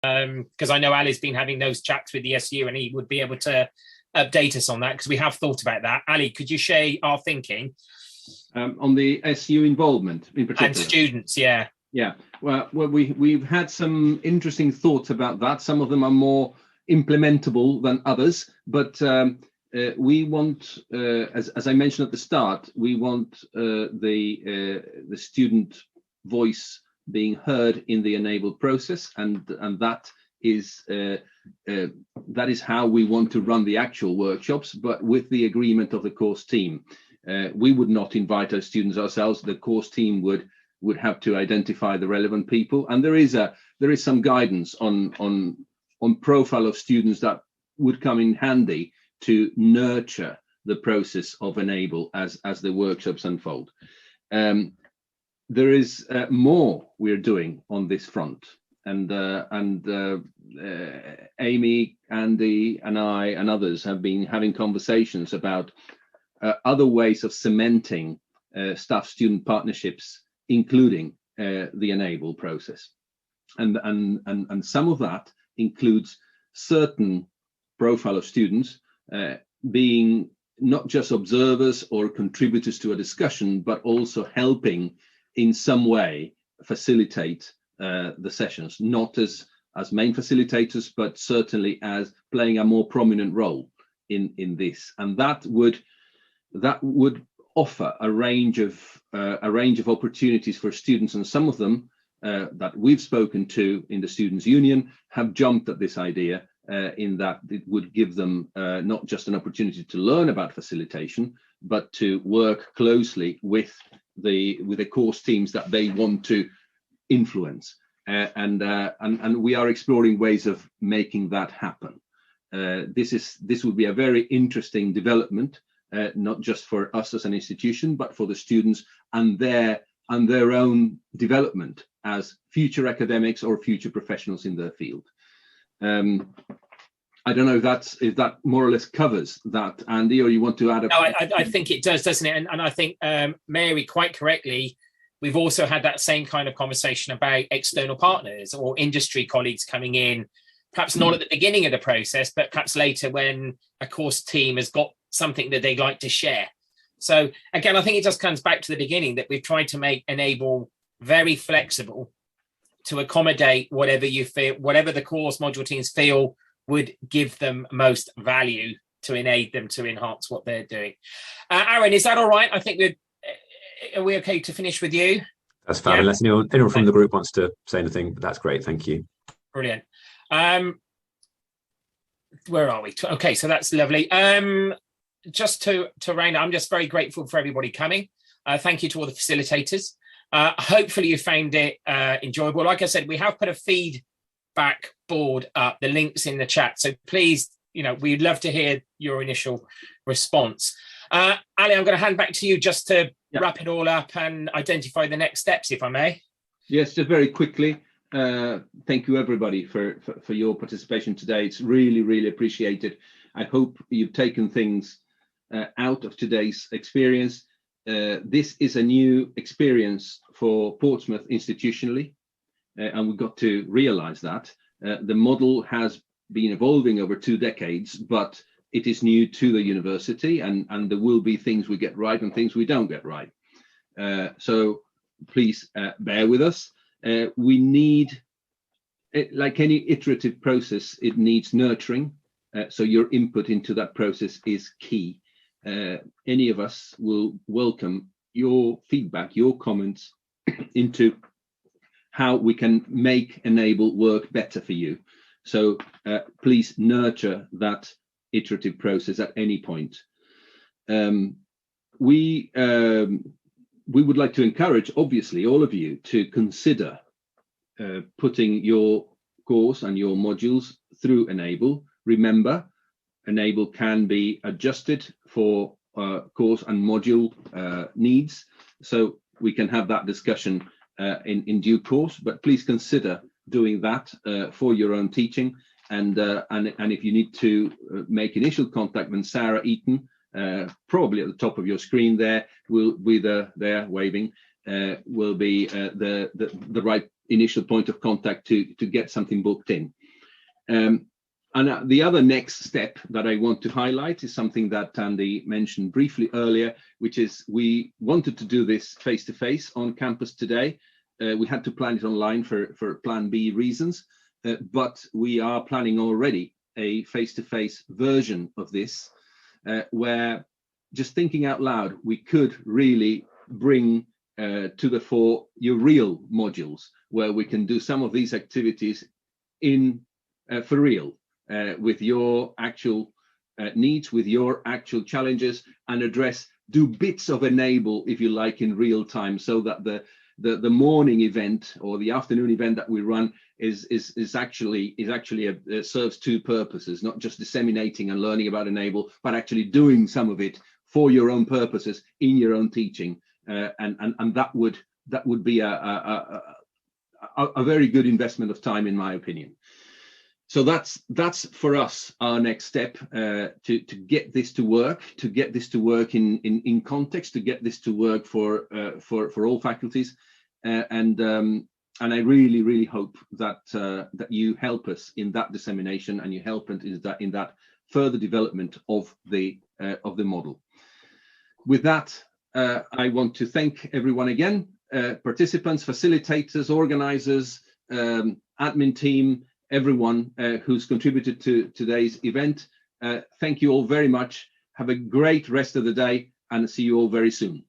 because I know Ali's been having those chats with the SU, and he would be able to update us on that, because we have thought about that. Ali, could you share our thinking on the SU involvement in particular? And students, yeah. Yeah, well, we've had some interesting thoughts about that. Some of them are more implementable than others, but we want, as I mentioned at the start, we want the student voice being heard in the Enable process, and that is how we want to run the actual workshops, but with the agreement of the course team. We would not invite our students ourselves. The course team would have to identify the relevant people, and there is some guidance on profile of students that would come in handy to nurture the process of Enable as the workshops unfold. There is more we're doing on this front, and Amy, Andy, and I and others have been having conversations about other ways of cementing staff-student partnerships, including the Enable process, and some of that includes certain profile of students being not just observers or contributors to a discussion, but also helping in some way facilitate the sessions, not as main facilitators, but certainly as playing a more prominent role in this, and that would offer a range of opportunities for students, and some of them that we've spoken to in the Students' Union have jumped at this idea, in that it would give them not just an opportunity to learn about facilitation, but to work closely with the course teams that they want to influence, and we are exploring ways of making that happen. This would be a very interesting development, not just for us as an institution, but for the students and their own development as future academics or future professionals in their field. I don't know if that more or less covers that, Andy, or you want to add? No, I think it does, doesn't it? And I think Mary, quite correctly, we've also had that same kind of conversation about external partners or industry colleagues coming in, perhaps not at the beginning of the process, but perhaps later when a course team has got something that they'd like to share. So again, I think it just comes back to the beginning that we've tried to make Enable very flexible to accommodate whatever you feel, whatever the course module teams feel would give them most value to enable them to enhance what they're doing. Aaron, is that all right? I think are we okay to finish with you? That's fab. Yeah. Unless anyone from the group wants to say anything, but that's great. Thank you. Brilliant. Where are we? Okay, so that's lovely. Just to round up, I'm just very grateful for everybody coming. Thank you to all the facilitators. Hopefully you found it enjoyable. Like I said, we have put a feedback board up, the links in the chat. So please, we'd love to hear your initial response. Ali, I'm going to hand back to you just to wrap it all up and identify the next steps, if I may. Yes, just very quickly. Thank you, everybody, for your participation today. It's really, really appreciated. I hope you've taken things out of today's experience. This is a new experience for Portsmouth institutionally, and we've got to realize that. The model has been evolving over 2 decades, but it is new to the university, and there will be things we get right and things we don't get right. So please bear with us. We need, like any iterative process, it needs nurturing. So your input into that process is key. Any of us will welcome your feedback, your comments into how we can make Enable work better for you. So please nurture that iterative process at any point. We would like to encourage, obviously, all of you to consider putting your course and your modules through Enable. Remember, Enable can be adjusted for course and module needs, so we can have that discussion in due course, but please consider doing that for your own teaching. And if you need to make initial contact, then Sarah Eaton, probably at the top of your screen there, will be there waving, will be the right initial point of contact to get something booked in. And the other next step that I want to highlight is something that Andy mentioned briefly earlier, which is we wanted to do this face-to-face on campus today. We had to plan it online for Plan B reasons, but we are planning already a face-to-face version of this, where, just thinking out loud, we could really bring to the fore your real modules, where we can do some of these activities in for real, with your actual needs, with your actual challenges, and do bits of Enable, if you like, in real time, so that the morning event or the afternoon event that we run is actually serves two purposes: not just disseminating and learning about Enable, but actually doing some of it for your own purposes in your own teaching, and that would be a very good investment of time, in my opinion. So that's for us our next step, to get this to work, in context, to get this to work for all faculties, and I really hope that you help us in that dissemination, and you help in that further development of the model. With that, I want to thank everyone again, participants, facilitators, organizers, admin team, everyone who's contributed to today's event. Thank you all very much. Have a great rest of the day, and see you all very soon.